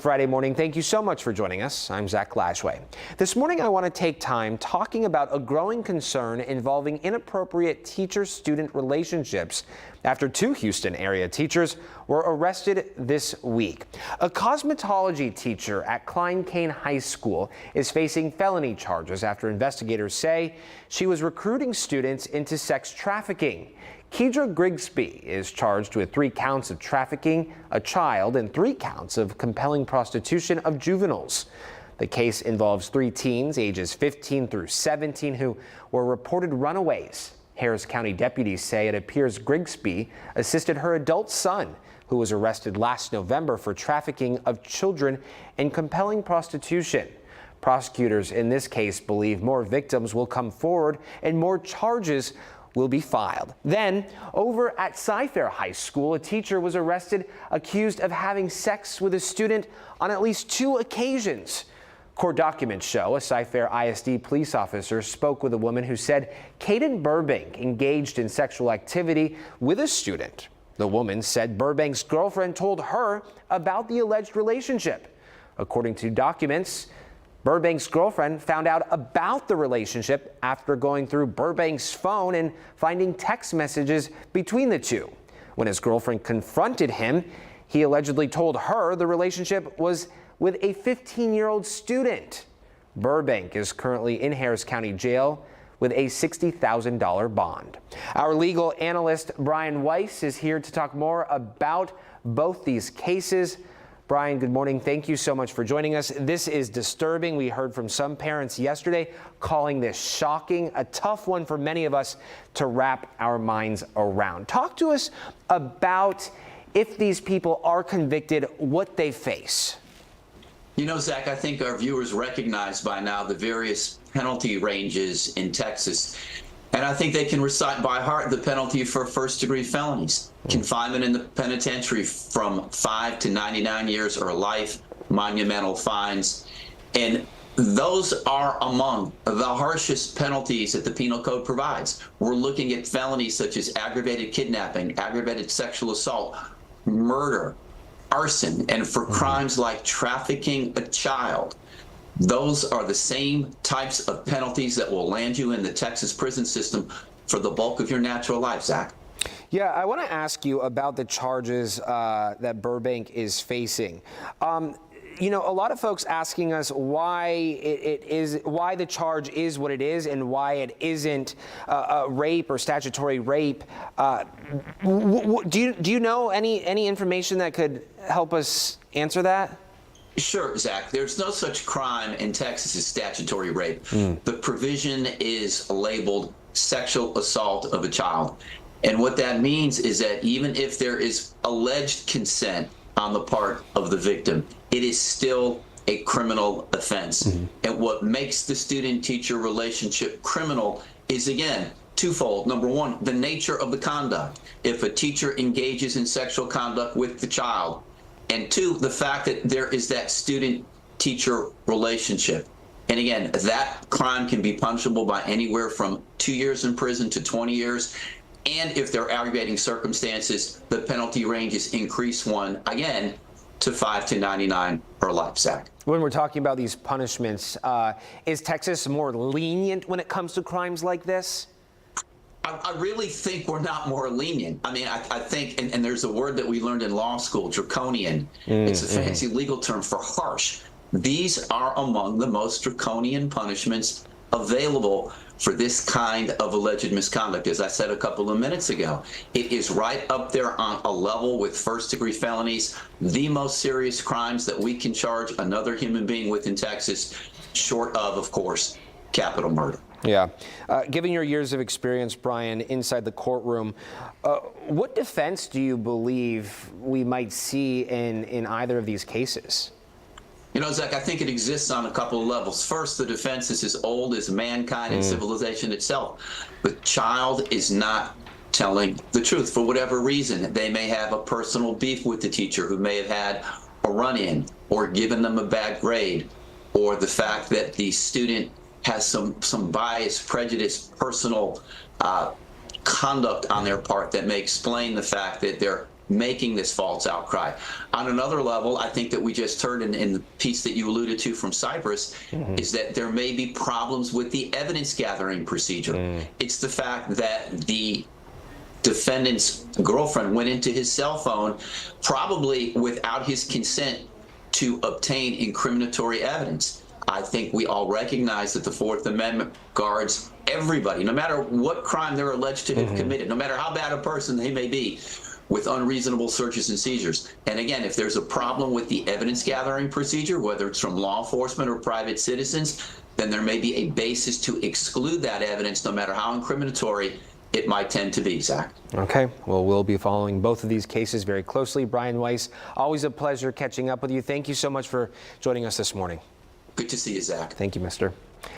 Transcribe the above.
Friday morning. Thank you so much for joining us. I'm Zach Lashway. This morning, I want to take time talking about a growing concern involving inappropriate teacher-student relationships after two Houston area teachers were arrested this week. A cosmetology teacher at Klein Cain High School is facing felony charges after investigators say she was recruiting students into sex trafficking. Kedra Grigsby is charged with 3 counts of trafficking a child and 3 counts of compelling prostitution of juveniles. The case involves 3 teens ages 15 through 17 who were reported runaways. Harris County deputies say it appears Grigsby assisted her adult son, who was arrested last November for trafficking of children and compelling prostitution. Prosecutors in this case believe more victims will come forward and more charges will be filed. Then, over at Cy-Fair High School, a teacher was arrested accused of having sex with a student on at least 2 occasions. Court documents show a Cy-Fair ISD police officer spoke with a woman who said Caden Burbank engaged in sexual activity with a student. The woman said Burbank's girlfriend told her about the alleged relationship. According to documents, Burbank's girlfriend found out about the relationship after going through Burbank's phone and finding text messages between the two. When his girlfriend confronted him, he allegedly told her the relationship was with a 15-year-old student. Burbank is currently in Harris County Jail with a $60,000 bond. Our legal analyst, Brian Weiss, is here to talk more about both these cases. Brian, good morning. Thank you so much for joining us. This is disturbing. We heard from some parents yesterday calling this shocking, a tough one for many of us to wrap our minds around. Talk to us about, if these people are convicted, what they face. You know, Zach, I think our viewers recognize by now the various penalty ranges in Texas. And I think they can recite by heart the penalty for first-degree felonies. Confinement in the penitentiary from 5 to 99 years or life, monumental fines. And those are among the harshest penalties that the penal code provides. We're looking at felonies such as aggravated kidnapping, aggravated sexual assault, murder, arson, and for crimes like trafficking a child. Those are the same types of penalties that will land you in the Texas prison system for the bulk of your natural life, Zach. Yeah, I want to ask you about the charges that Burbank is facing. You know, a lot of folks asking us why why the charge is what it is and why it isn't rape or statutory rape. Do you know any information that could help us answer that? Sure, Zach. There's no such crime in Texas as statutory rape. The provision is labeled sexual assault of a child. And what that means is that even if there is alleged consent on the part of the victim, it is still a criminal offense. And what makes the student-teacher relationship criminal is, again, twofold. Number one, the nature of the conduct. If a teacher engages in sexual conduct with the child, and 2, the fact that there is that student-teacher relationship. And again, that crime can be punishable by anywhere from 2 years in prison to 20 years. And if there are aggravating circumstances, the penalty ranges increase one, again, to 5 to 99 or life, Zach. When we're talking about these punishments, is Texas more lenient when it comes to crimes like this? I really think we're not more lenient. I mean, I think, and there's a word that we learned in law school, draconian. It's a fancy legal term for harsh. These are among the most draconian punishments available for this kind of alleged misconduct. As I said a couple of minutes ago, it is right up there on a level with first-degree felonies, the most serious crimes that we can charge another human being with in Texas, short of course, capital murder. Yeah. Given your years of experience, Brian, inside the courtroom, what defense do you believe we might see in either of these cases? You know, Zach, I think it exists on a couple of levels. First, the defense is as old as mankind and civilization itself. The child is not telling the truth for whatever reason. They may have a personal beef with the teacher who may have had a run-in or given them a bad grade, or the fact that the student has some bias, prejudice, personal conduct on their part that may explain the fact that they're making this false outcry. On another level, I think that we just heard in the piece that you alluded to from Cyprus, is that there may be problems with the evidence gathering procedure. It's the fact that the defendant's girlfriend went into his cell phone, probably without his consent, to obtain incriminatory evidence. I think we all recognize that the Fourth Amendment guards everybody, no matter what crime they're alleged to have committed, no matter how bad a person they may be, with unreasonable searches and seizures. And again, if there's a problem with the evidence gathering procedure, whether it's from law enforcement or private citizens, then there may be a basis to exclude that evidence, no matter how incriminatory it might tend to be, Zach. Okay, well, we'll be following both of these cases very closely. Brian Weiss, always a pleasure catching up with you. Thank you so much for joining us this morning. Good to see you, Zach. Thank you, mister.